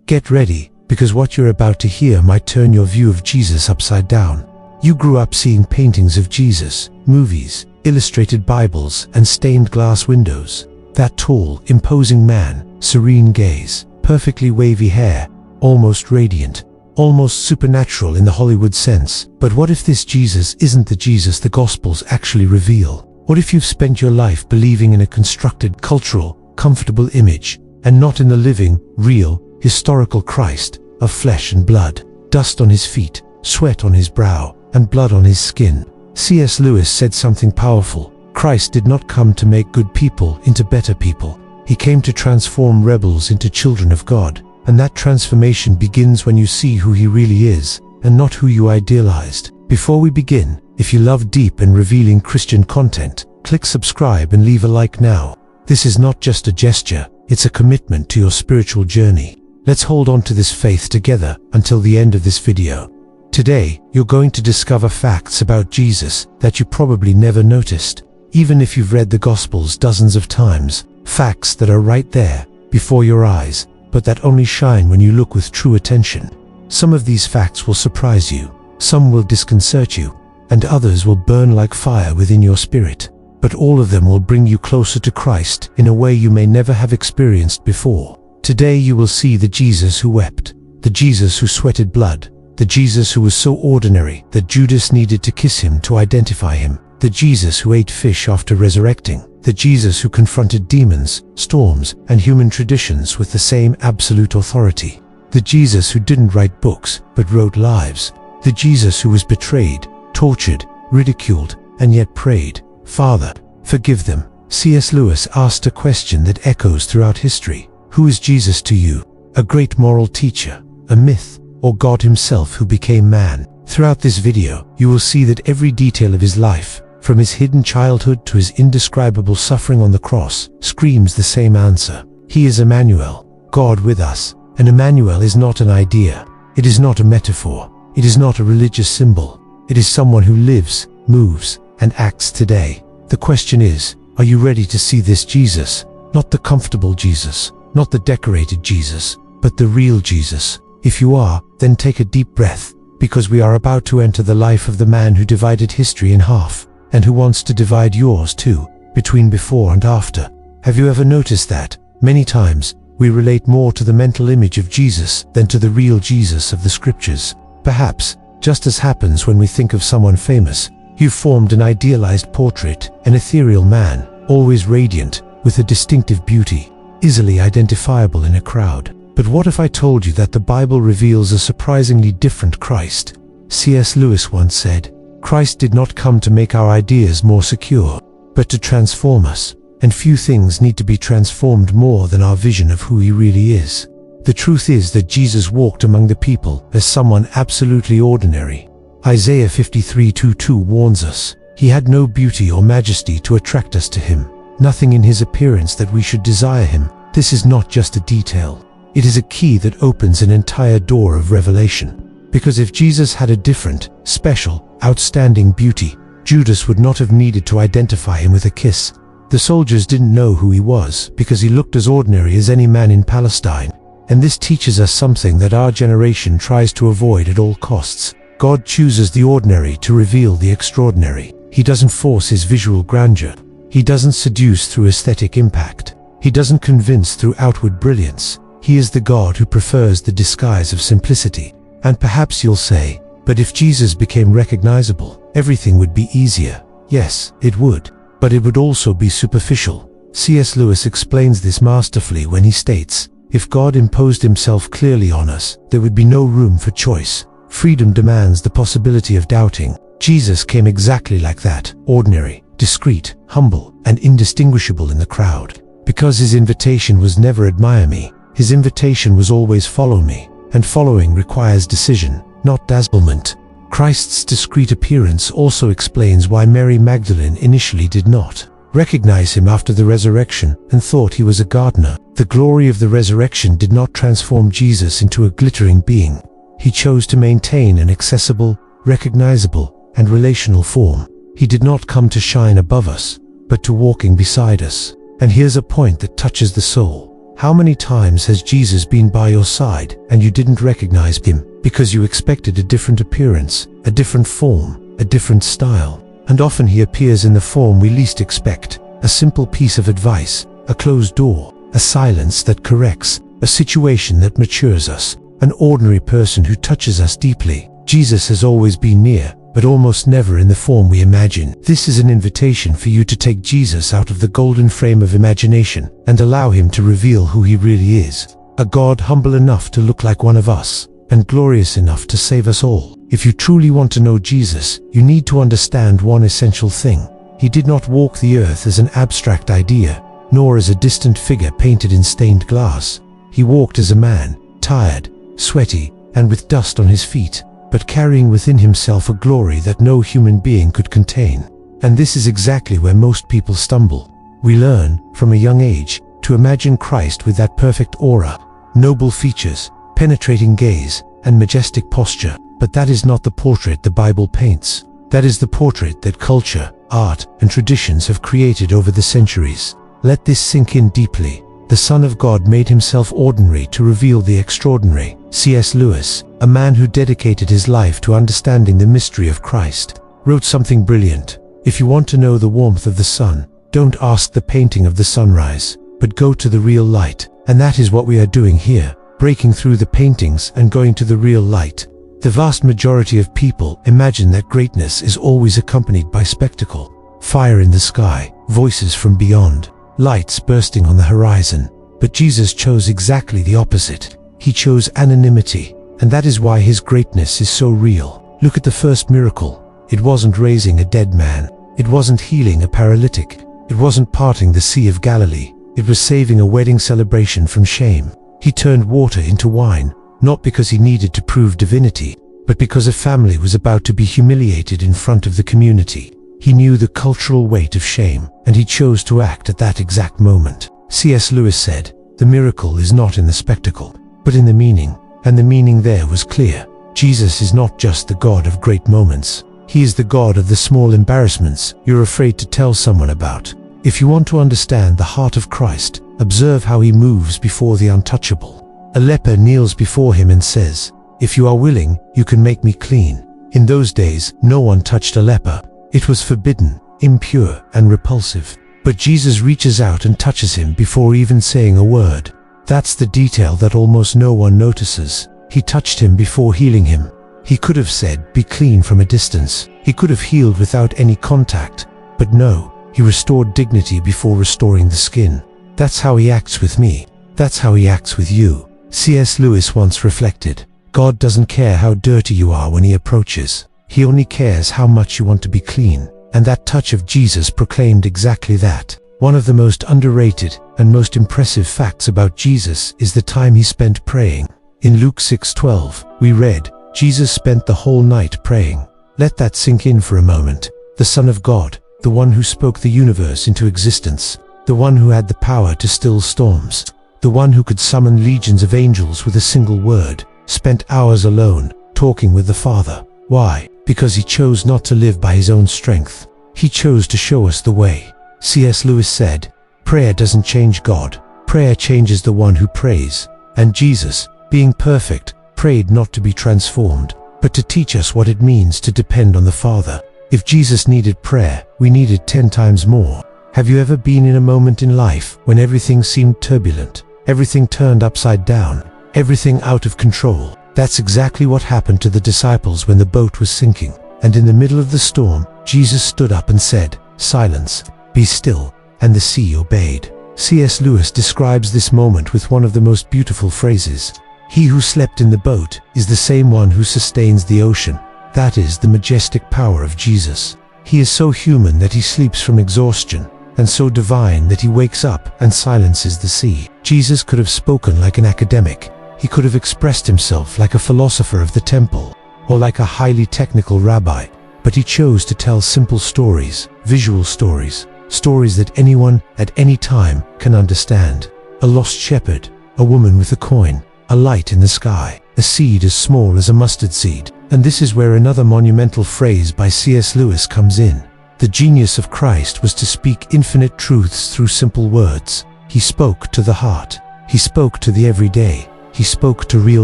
Get ready, because what you're about to hear might turn your view of Jesus upside down. You grew up seeing paintings of Jesus, movies, illustrated Bibles, and stained glass windows. That tall, imposing man, serene gaze, perfectly wavy hair, almost radiant, almost supernatural in the Hollywood sense. But what if this Jesus isn't the Jesus the Gospels actually reveal? What if you've spent your life believing in a constructed, cultural, comfortable image, and not in the living, real, historical Christ of flesh and blood, dust on his feet, sweat on his brow, and blood on his skin? C.S. Lewis said something powerful. Christ did not come to make good people into better people. He came to transform rebels into children of God. And that transformation begins when you see who he really is, and not who you idealized. Before we begin, if you love deep and revealing Christian content, click subscribe and leave a like now. This is not just a gesture, it's a commitment to your spiritual journey. Let's hold on to this faith together until the end of this video. Today, you're going to discover facts about Jesus that you probably never noticed, even if you've read the Gospels dozens of times. Facts that are right there, before your eyes, but that only shine when you look with true attention. Some of these facts will surprise you, some will disconcert you, and others will burn like fire within your spirit. But all of them will bring you closer to Christ in a way you may never have experienced before. Today you will see the Jesus who wept, the Jesus who sweated blood, the Jesus who was so ordinary that Judas needed to kiss him to identify him, the Jesus who ate fish after resurrecting, the Jesus who confronted demons, storms, and human traditions with the same absolute authority, the Jesus who didn't write books but wrote lives, the Jesus who was betrayed, tortured, ridiculed, and yet prayed, "Father, forgive them." C.S. Lewis asked a question that echoes throughout history. Who is Jesus to you? A great moral teacher, a myth, or God himself who became man? Throughout this video, you will see that every detail of his life, from his hidden childhood to his indescribable suffering on the cross, screams the same answer. He is Emmanuel, God with us. And Emmanuel is not an idea. It is not a metaphor. It is not a religious symbol. It is someone who lives, moves, and acts today. The question is, are you ready to see this Jesus? Not the comfortable Jesus, not the decorated Jesus, but the real Jesus. If you are, then take a deep breath, because we are about to enter the life of the man who divided history in half, and who wants to divide yours too, between before and after. Have you ever noticed that, many times, we relate more to the mental image of Jesus than to the real Jesus of the scriptures? Perhaps, just as happens when we think of someone famous, you've formed an idealized portrait, an ethereal man, always radiant, with a distinctive beauty, easily identifiable in a crowd. But what if I told you that the Bible reveals a surprisingly different Christ? C.S. Lewis once said, Christ did not come to make our ideas more secure, but to transform us. And few things need to be transformed more than our vision of who he really is. The truth is that Jesus walked among the people as someone absolutely ordinary. Isaiah 53:2 warns us, he had no beauty or majesty to attract us to him, nothing in his appearance that we should desire him. This is not just a detail. It is a key that opens an entire door of revelation. Because if Jesus had a different, special, outstanding beauty, Judas would not have needed to identify him with a kiss. The soldiers didn't know who he was because he looked as ordinary as any man in Palestine. And this teaches us something that our generation tries to avoid at all costs. God chooses the ordinary to reveal the extraordinary. He doesn't force his visual grandeur. He doesn't seduce through aesthetic impact. He doesn't convince through outward brilliance. He is the God who prefers the disguise of simplicity. And perhaps you'll say, but if Jesus became recognizable, everything would be easier. Yes, it would. But it would also be superficial. C.S. Lewis explains this masterfully when he states, if God imposed himself clearly on us, there would be no room for choice. Freedom demands the possibility of doubting. Jesus came exactly like that, ordinary, discreet, humble, and indistinguishable in the crowd. Because his invitation was never admire me, his invitation was always follow me, and following requires decision, not dazzlement. Christ's discreet appearance also explains why Mary Magdalene initially did not recognize him after the resurrection and thought he was a gardener. The glory of the resurrection did not transform Jesus into a glittering being. He chose to maintain an accessible, recognizable, and relational form. He did not come to shine above us, but to walking beside us. And here's a point that touches the soul. How many times has Jesus been by your side and you didn't recognize him because you expected a different appearance, a different form, a different style? And often he appears in the form we least expect: a simple piece of advice, a closed door, a silence that corrects, a situation that matures us, an ordinary person who touches us deeply. Jesus has always been near, but almost never in the form we imagine. This is an invitation for you to take Jesus out of the golden frame of imagination and allow him to reveal who he really is. A God humble enough to look like one of us, and glorious enough to save us all. If you truly want to know Jesus, you need to understand one essential thing. He did not walk the earth as an abstract idea, nor as a distant figure painted in stained glass. He walked as a man, tired, sweaty, and with dust on his feet, but carrying within himself a glory that no human being could contain. And this is exactly where most people stumble. We learn, from a young age, to imagine Christ with that perfect aura, noble features, penetrating gaze, and majestic posture. But that is not the portrait the Bible paints. That is the portrait that culture, art, and traditions have created over the centuries. Let this sink in deeply. The Son of God made himself ordinary to reveal the extraordinary. C.S. Lewis, a man who dedicated his life to understanding the mystery of Christ, wrote something brilliant. If you want to know the warmth of the sun, don't ask the painting of the sunrise, but go to the real light. And that is what we are doing here, breaking through the paintings and going to the real light. The vast majority of people imagine that greatness is always accompanied by spectacle, fire in the sky, voices from beyond, lights bursting on the horizon. But Jesus chose exactly the opposite. He chose anonymity, and that is why his greatness is so real. Look at the first miracle. It wasn't raising a dead man. It wasn't healing a paralytic. It wasn't parting the Sea of Galilee. It was saving a wedding celebration from shame. He turned water into wine, not because he needed to prove divinity, but because a family was about to be humiliated in front of the community. He knew the cultural weight of shame, and he chose to act at that exact moment. C.S. Lewis said, "The miracle is not in the spectacle, but in the meaning," and the meaning there was clear. Jesus is not just the God of great moments. He is the God of the small embarrassments you're afraid to tell someone about. If you want to understand the heart of Christ, observe how he moves before the untouchable. A leper kneels before him and says, "If you are willing, you can make me clean." In those days, no one touched a leper. It was forbidden, impure, and repulsive. But Jesus reaches out and touches him before even saying a word. That's the detail that almost no one notices. He touched him before healing him. He could have said, "Be clean," from a distance. He could have healed without any contact. But no, he restored dignity before restoring the skin. That's how he acts with me. That's how he acts with you. C.S. Lewis once reflected, God doesn't care how dirty you are when he approaches. He only cares how much you want to be clean. And that touch of Jesus proclaimed exactly that. One of the most underrated and most impressive facts about Jesus is the time he spent praying. In Luke 6:12, we read, Jesus spent the whole night praying. Let that sink in for a moment. The Son of God, the one who spoke the universe into existence, the one who had the power to still storms, the one who could summon legions of angels with a single word, spent hours alone, talking with the Father. Why? Because he chose not to live by his own strength. He chose to show us the way. C.S. Lewis said, prayer doesn't change God. Prayer changes the one who prays. And Jesus, being perfect, prayed not to be transformed, but to teach us what it means to depend on the Father. If Jesus needed prayer, we needed 10 times more. Have you ever been in a moment in life when everything seemed turbulent, everything turned upside down, everything out of control? That's exactly what happened to the disciples when the boat was sinking. And in the middle of the storm, Jesus stood up and said, "Silence, be still," and the sea obeyed. C.S. Lewis describes this moment with one of the most beautiful phrases. He who slept in the boat is the same one who sustains the ocean. That is the majestic power of Jesus. He is so human that he sleeps from exhaustion, and so divine that he wakes up and silences the sea. Jesus could have spoken like an academic. He could have expressed himself like a philosopher of the temple, or like a highly technical rabbi. But he chose to tell simple stories, visual stories, stories that anyone at any time can understand. A lost shepherd, a woman with a coin, a light in the sky, a seed as small as a mustard seed. And this is where another monumental phrase by C.S. Lewis comes in. The genius of Christ was to speak infinite truths through simple words. He spoke to the heart. He spoke to the everyday. He spoke to real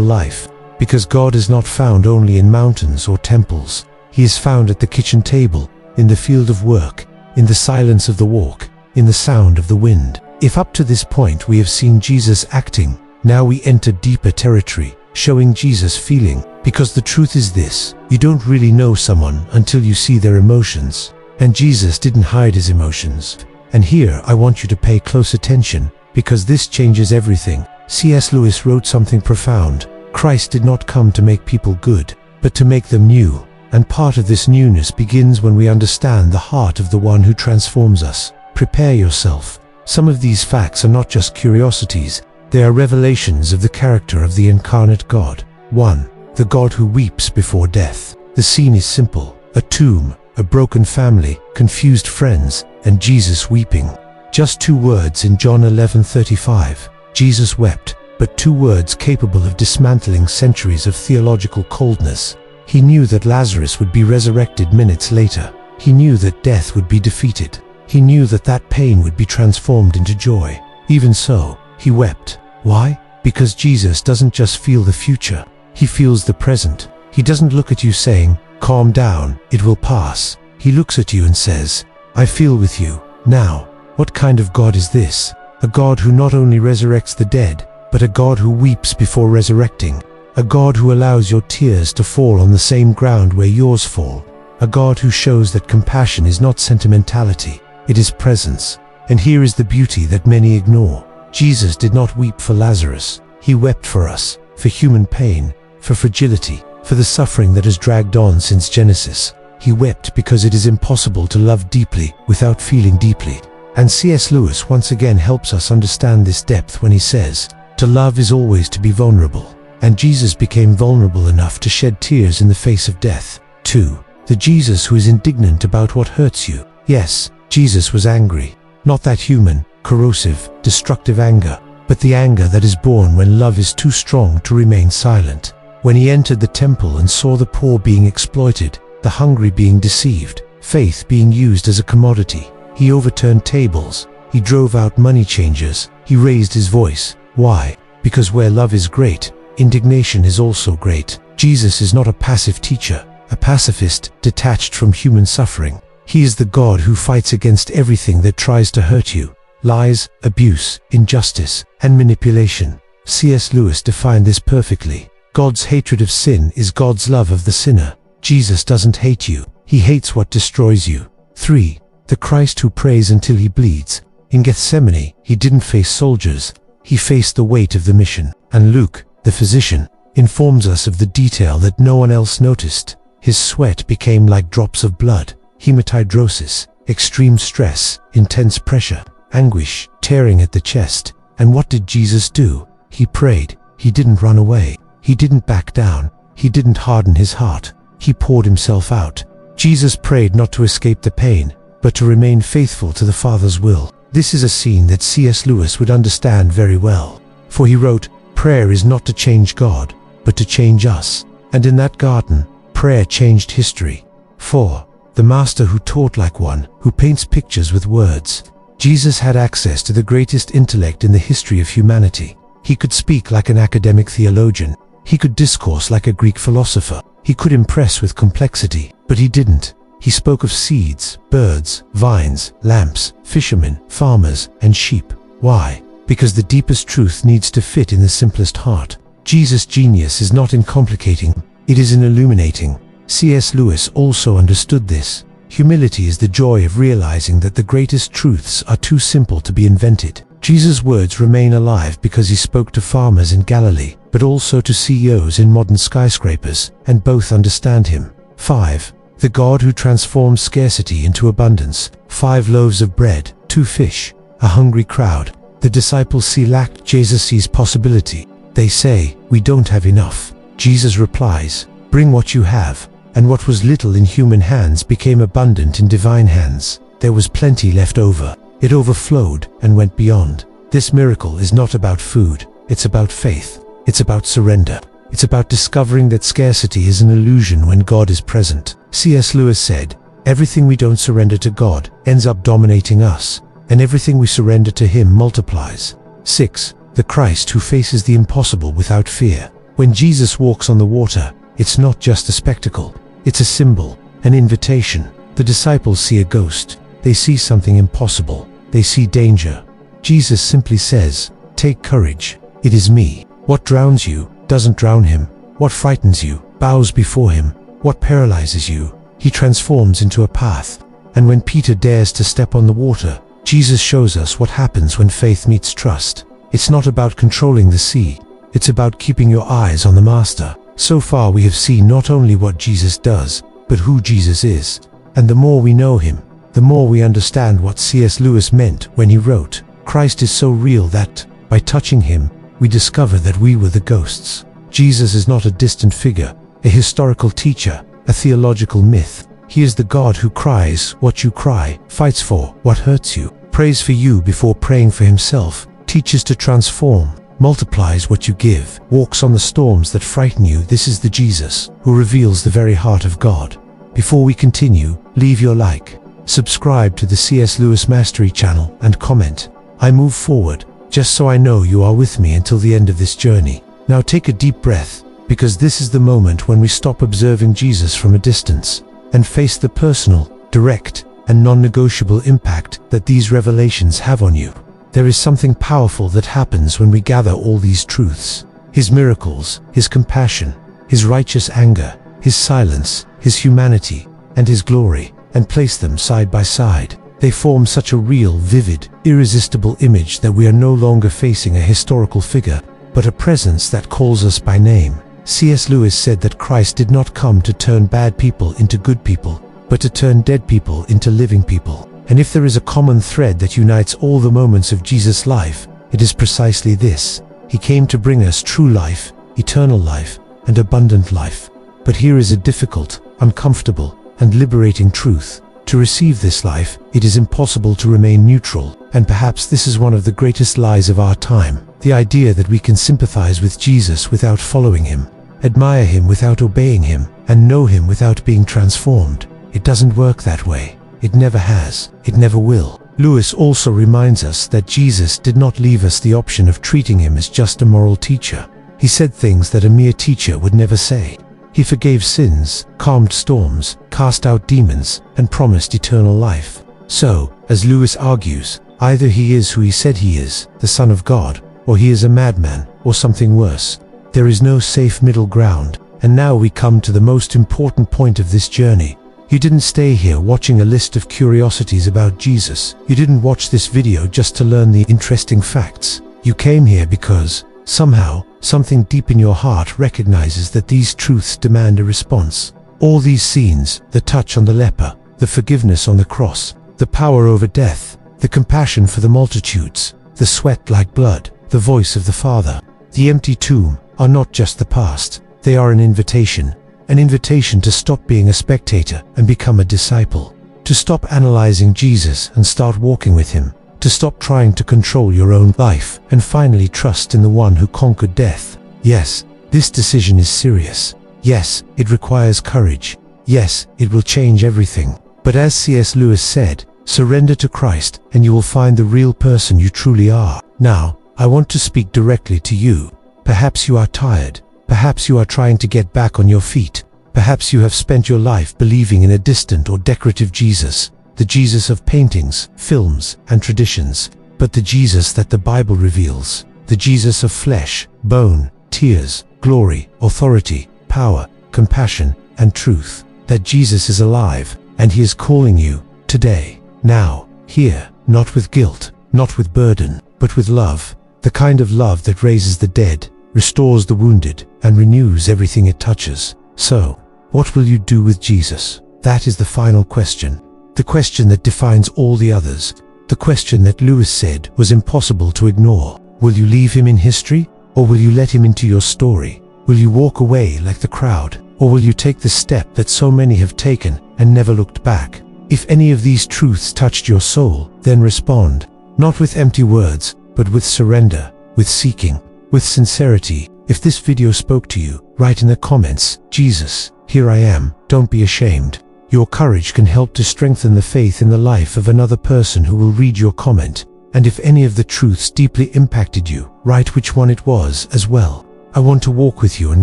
life. Because God is not found only in mountains or temples. He is found at the kitchen table, in the field of work, in the silence of the walk, in the sound of the wind. If up to this point we have seen Jesus acting, now we enter deeper territory, showing Jesus feeling. Because the truth is this, you don't really know someone until you see their emotions. And Jesus didn't hide his emotions. And here I want you to pay close attention, because this changes everything. C.S. Lewis wrote something profound. Christ did not come to make people good, but to make them new. And part of this newness begins when we understand the heart of the one who transforms us. Prepare yourself. Some of these facts are not just curiosities, they are revelations of the character of the incarnate God. 1. The God who weeps before death. The scene is simple. A tomb, a broken family, confused friends, and Jesus weeping. Just 2 words in John 11:35. Jesus wept, but 2 words capable of dismantling centuries of theological coldness. He knew that Lazarus would be resurrected minutes later. He knew that death would be defeated. He knew that that pain would be transformed into joy. Even so, he wept. Why? Because Jesus doesn't just feel the future. He feels the present. He doesn't look at you saying, "Calm down, it will pass." He looks at you and says, "I feel with you, now." What kind of God is this? A God who not only resurrects the dead, but a God who weeps before resurrecting. A God who allows your tears to fall on the same ground where yours fall. A God who shows that compassion is not sentimentality, it is presence. And here is the beauty that many ignore. Jesus did not weep for Lazarus. He wept for us, for human pain, for fragility, for the suffering that has dragged on since Genesis. He wept because it is impossible to love deeply without feeling deeply. And C.S. Lewis once again helps us understand this depth when he says, "To love is always to be vulnerable." And Jesus became vulnerable enough to shed tears in the face of death. 2. The Jesus who is indignant about what hurts you. Yes, Jesus was angry. Not that human, corrosive, destructive anger, but the anger that is born when love is too strong to remain silent. When he entered the temple and saw the poor being exploited, the hungry being deceived, faith being used as a commodity, he overturned tables, he drove out money changers, he raised his voice. Why? Because where love is great, indignation is also great. Jesus is not a passive teacher, a pacifist detached from human suffering. He is the God who fights against everything that tries to hurt you. Lies, abuse, injustice, and manipulation. C.S. Lewis defined this perfectly. God's hatred of sin is God's love of the sinner. Jesus doesn't hate you, he hates what destroys you. 3. The Christ who prays until he bleeds. In Gethsemane, he didn't face soldiers, he faced the weight of the mission. And Luke, the physician, informs us of the detail that no one else noticed. His sweat became like drops of blood. Hematidrosis, extreme stress, intense pressure, anguish, tearing at the chest. And what did Jesus do? He prayed. He didn't run away. He didn't back down. He didn't harden his heart. He poured himself out. Jesus prayed not to escape the pain, but to remain faithful to the Father's will. This is a scene that C.S. Lewis would understand very well. For he wrote, "Prayer is not to change God, but to change us." And in that garden, prayer changed history. 4. The master who taught like one, who paints pictures with words. Jesus had access to the greatest intellect in the history of humanity. He could speak like an academic theologian. He could discourse like a Greek philosopher. He could impress with complexity, but he didn't. He spoke of seeds, birds, vines, lamps, fishermen, farmers, and sheep. Why? Because the deepest truth needs to fit in the simplest heart. Jesus' genius is not in complicating, it is in illuminating. C.S. Lewis also understood this. Humility is the joy of realizing that the greatest truths are too simple to be invented. Jesus' words remain alive because he spoke to farmers in Galilee, but also to CEOs in modern skyscrapers, and both understand him. 5. The God who transforms scarcity into abundance. 5 loaves of bread, 2 fish, a hungry crowd. The disciples see lack, Jesus sees possibility. They say, "We don't have enough." Jesus replies, "Bring what you have." And what was little in human hands became abundant in divine hands. There was plenty left over. It overflowed and went beyond. This miracle is not about food, it's about faith. It's about surrender. It's about discovering that scarcity is an illusion when God is present. C.S. Lewis said, "Everything we don't surrender to God ends up dominating us, and everything we surrender to Him multiplies." 6. the Christ who faces the impossible without fear. When Jesus walks on the water, it's not just a spectacle. It's a symbol, an invitation. The disciples see a ghost. They see something impossible. They see danger. Jesus simply says, "Take courage. It is me." What drowns you doesn't drown him. What frightens you bows before him. What paralyzes you, he transforms into a path. And when Peter dares to step on the water, Jesus shows us what happens when faith meets trust. It's not about controlling the sea. It's about keeping your eyes on the Master. So far we have seen not only what Jesus does, but who Jesus is. And the more we know him, the more we understand what C.S. Lewis meant when he wrote, "Christ is so real that, by touching him, we discover that we were the ghosts." Jesus is not a distant figure, a historical teacher, a theological myth. He is the God who cries what you cry, fights for what hurts you, prays for you before praying for himself, teaches to transform, multiplies what you give, walks on the storms that frighten you. This is the Jesus who reveals the very heart of God. Before we continue, leave your like, subscribe to the C.S. Lewis Mastery channel, and comment. I move forward, just so I know you are with me until the end of this journey. Now take a deep breath, because this is the moment when we stop observing Jesus from a distance and face the personal, direct, and non-negotiable impact that these revelations have on you. There is something powerful that happens when we gather all these truths: his miracles, his compassion, his righteous anger, his silence, his humanity, and his glory, and place them side by side. They form such a real, vivid, irresistible image that we are no longer facing a historical figure, but a presence that calls us by name. C.S. Lewis said that Christ did not come to turn bad people into good people, but to turn dead people into living people. And if there is a common thread that unites all the moments of Jesus' life, it is precisely this: he came to bring us true life, eternal life, and abundant life. But here is a difficult, uncomfortable, and liberating truth. To receive this life, it is impossible to remain neutral, and perhaps this is one of the greatest lies of our time: the idea that we can sympathize with Jesus without following him, admire him without obeying him, and know him without being transformed. It doesn't work that way. It never has. It never will. Lewis also reminds us that Jesus did not leave us the option of treating him as just a moral teacher. He said things that a mere teacher would never say. He forgave sins, calmed storms, cast out demons, and promised eternal life. So, as Lewis argues, either he is who he said he is, the Son of God, or he is a madman, or something worse. There is no safe middle ground. And now we come to the most important point of this journey. You didn't stay here watching a list of curiosities about Jesus. You didn't watch this video just to learn the interesting facts. You came here because, somehow, something deep in your heart recognizes that these truths demand a response. All these scenes, the touch on the leper, the forgiveness on the cross, the power over death, the compassion for the multitudes, the sweat like blood, the voice of the Father, the empty tomb, are not just the past. They are an invitation to stop being a spectator and become a disciple, to stop analyzing Jesus and start walking with him, to stop trying to control your own life and finally trust in the one who conquered death. Yes, this decision is serious. Yes, it requires courage. Yes, it will change everything. But as C.S. Lewis said, surrender to Christ and you will find the real person you truly are. Now, I want to speak directly to you. Perhaps you are tired. Perhaps you are trying to get back on your feet. Perhaps you have spent your life believing in a distant or decorative Jesus, the Jesus of paintings, films, and traditions, but the Jesus that the Bible reveals, the Jesus of flesh, bone, tears, glory, authority, power, compassion, and truth. That Jesus is alive, and he is calling you, today, now, here, not with guilt, not with burden, but with love, the kind of love that raises the dead, restores the wounded, and renews everything it touches. So, what will you do with Jesus? That is the final question. The question that defines all the others. The question that Lewis said was impossible to ignore. Will you leave him in history, or will you let him into your story? Will you walk away like the crowd, or will you take the step that so many have taken and never looked back? If any of these truths touched your soul, then respond. Not with empty words, but with surrender, with seeking, with sincerity. If this video spoke to you, write in the comments, "Jesus, here I am." Don't be ashamed. Your courage can help to strengthen the faith in the life of another person who will read your comment. And if any of the truths deeply impacted you, write which one it was as well. I want to walk with you and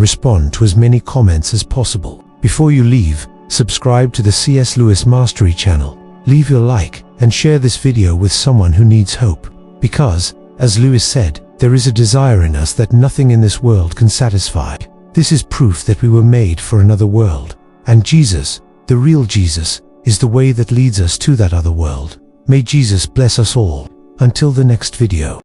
respond to as many comments as possible. Before you leave, subscribe to the C.S. Lewis Mastery channel. Leave your like and share this video with someone who needs hope. Because, as Lewis said, there is a desire in us that nothing in this world can satisfy. This is proof that we were made for another world. And Jesus, the real Jesus, is the way that leads us to that other world. May Jesus bless us all. Until the next video.